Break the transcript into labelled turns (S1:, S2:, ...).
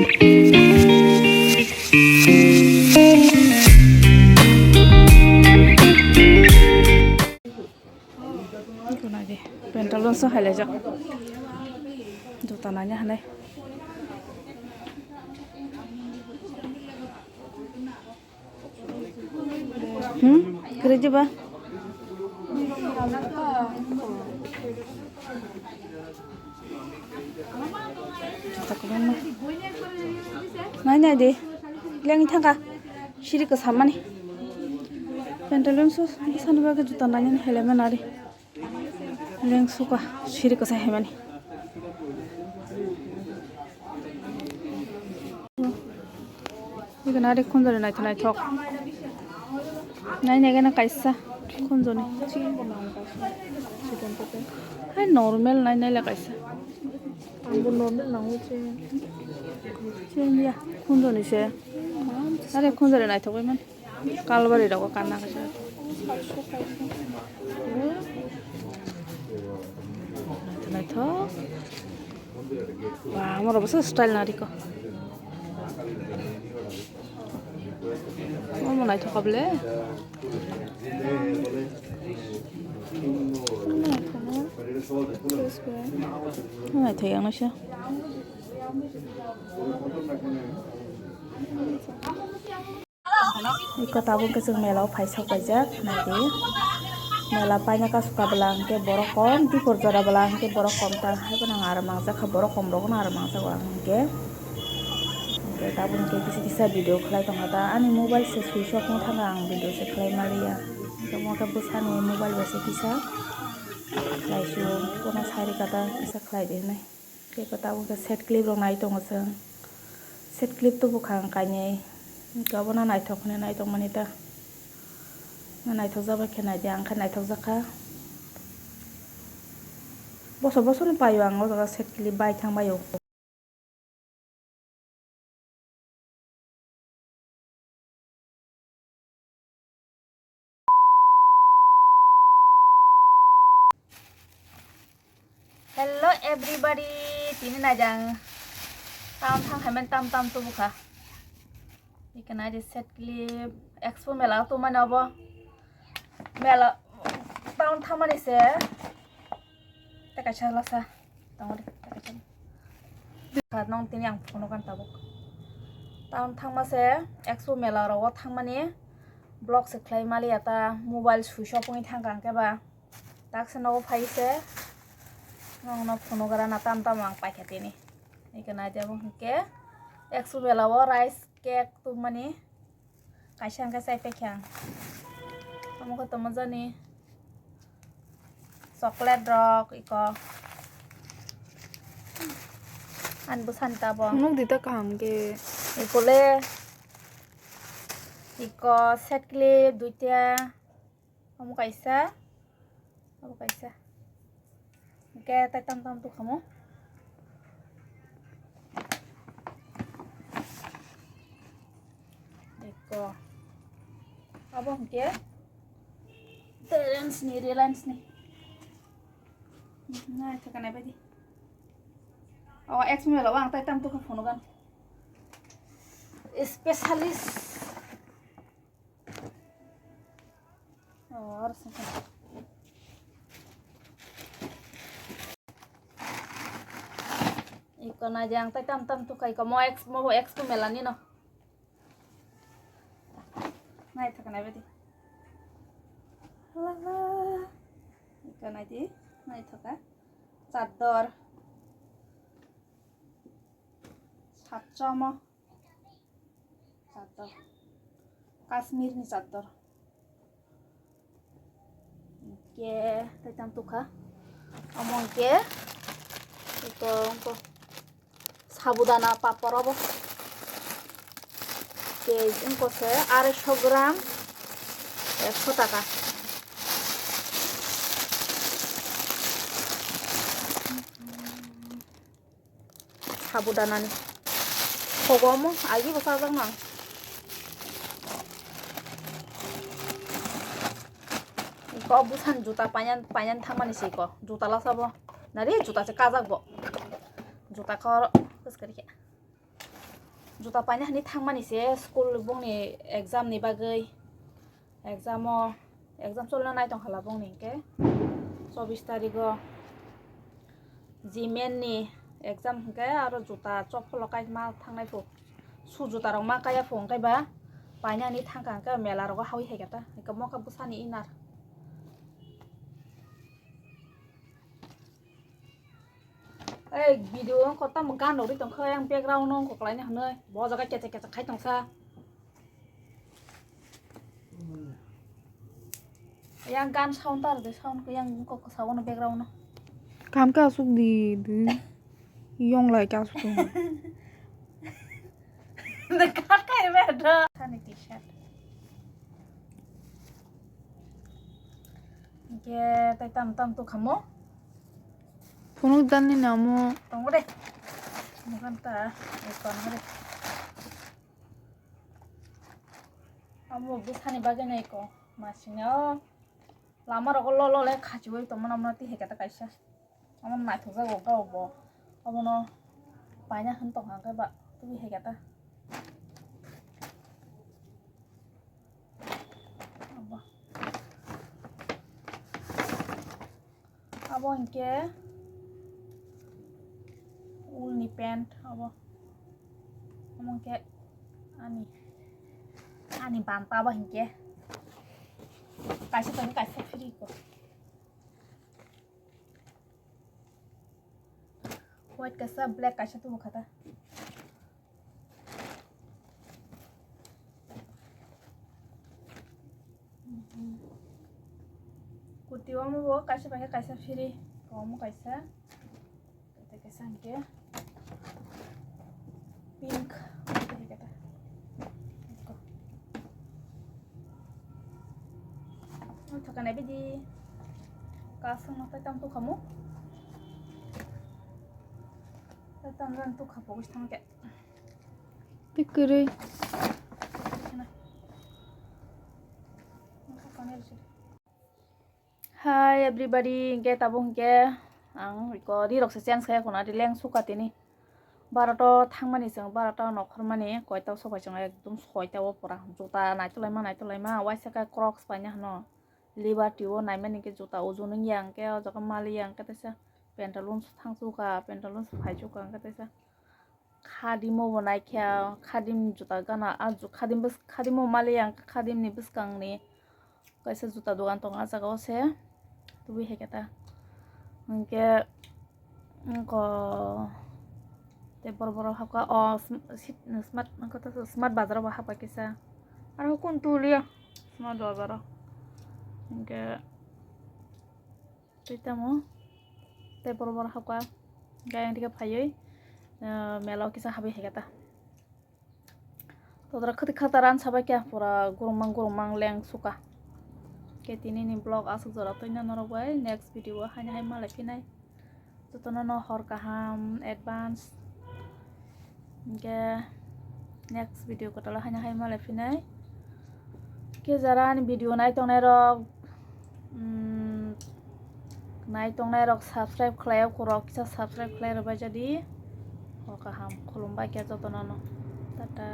S1: Itu nanti pentalon so halajak juta nanya hanai kerja ba juta kemana nanya deh liang itangka siri ke sama nih pentalon so sana baga juta nanya nih halaman ari liang suka siri ke saya nih 이건 아래 콘솔에 나이 나이 턱 나이 내게는 가있어 콘솔이 하이 노르멜 나이 나이 라가 있어
S2: 안본 노르멜 나오지
S1: 지금이야 콘솔이 세 아래 콘솔에 나이 턱이면 깔바리라고 깐나가지고 나이 턱 와, 뭐라 벌써 스타일 나리까 뭐 나이 턱 가볼래? 나이 턱 양나셔 Iko tabung ke sung melau paisok pajak nanti mela panya ka suka belang ke borokom di porjora belang ke borokom tang hai penang aramangsa ka borokom rokon aramangsa ko ke tabung ke kisi video khlai tong ata ani mobile se switch off mo thanga ang video se khlai maria to mo ka busani mobile base kisa khlai su kono sari kata kisa khlai de nai ke ko tabung ke set clip rong nai tong asa set clip to bukhang kanyai Gabona naik tok ne naik tok manita naik tok zaba ke naik yang kan naik tok zaka boso ni payu ang lo zaka set kili bai thang bayo Hello everybody tini najang tam thang hamen tam tu buka ikan aja set clip expo mela tuh mana apa mela tahun taman isi tak kaca lasa tahun tak kaca kat nong tini yang puno kan tabuk tahun taman se expo mela rawat taman ni blog seklai mali ata mobile switch pungi tangkang ke ba tak senowo pai se nong no puno gara na tam ang paket ini ikan aja bang ke expo mela wo rice cake tuh mani kasih saya pegang kamu ketemu nih coklat rock iko an busan tabo
S2: nuk dita kaham ke
S1: ikole iko set clip duitya kamu kaisa oke tam tuh kamu apa mungkin relance nih nah itu kan apa sih oh ex melo ang tam tuh phone kan spesialis oh harus ikon aja ang tam tuh kayak mau ex tuh melani no nah itu kan apa sih lala ikan aja nah itu kan cador cador Kashmir nih cador oke tetam tuka omong ke itu untuk sabudana papor apa इनको से 250 ग्राम 100 টাকা সাবুদানা নি খগম আগে বসা যাক না eco Busan জুতা পায়ান থামানি সে eco জুতা লাসাবো না রে জুতা সে কাজাকবো জুতা কর কস করি juta paina hani thangmani se school bongni exam ni bagui exam cholna nai tong hala bongni ke 24 tarigo jimen ni exam ke aro juta choplo kai ma thangnai fu su juta rong ma kaya fu kai ba paina ni thangka ke mela rogo hawi hegata ke moka busani inar ê video có tao một can đầu đi tông khơi ăn background nó của cái này hả ơi bỏ ra cái chẹt khai tông xa yang gan sound tar de sound cái yang có sound nó background nó
S2: Cảm cả xúc đi đi. Yong lại cả xúc.
S1: de cắt cái về đó thanh t-shirt cái tay tam tu khamo
S2: 번호 단니 나무.
S1: tông đây một con ta còn đây 아무 비슷하니 바게네 있고 맛있냐 라마라고 롤롤에 가지고 있더만 엄마한테 해겠다 가이샤 엄마 많이 도사고 가고 뭐 어머너 많이 한동 안 가봐 또 해겠다 아빠 아빠 이게 울니 팬트 아빠 어머 이게 아니 반타 봐 이게 가시 필요 있고 white kasa black kaisa tu khata kurti wa mo kaisa pakai kaisa free kamu kaisa kita kaisa ke pink kata Thaka nabi di kasang na tam tu kamu tam ran tu kapo gusto ng ke
S2: 댓글에
S1: Hi everybody ke tabung ke ang ko di rok se chance kaya kona dileng sukatini barato thangmani jeng barato nokharmani koita sobai jeng ekdom soita o pora juta naitolaima waisa ka crocs paina no liberty o naimani ke juta ozon yang ke jaka mali yang ke tesa pantalon thangsuka pantalon phaijuka ke tesa khadimo bonai kya khadim juta gana aju khadimo mali yang khadim ni biskang ni kaisa juta dogan tong ajaga ose tubi heketa ke ko te bor hapka o smart bazar ba hapka kisa ar hukun tulia smart bazar ke tamo te bor hapka gayang dike phayoi melo kisa habi heketa todra khati khataran sabai kya pura gurumang leng suka ketini ni blog asuk jora toina norobai next video hanya hai malai pinai jotono no hor kaham advance ke next video kotala hanya hai malai pinai ke jaran video nai tongnai rok subscribe khlai korok kisa subscribe khlai robai jadi hor kaham khulumbai ke jotono no tata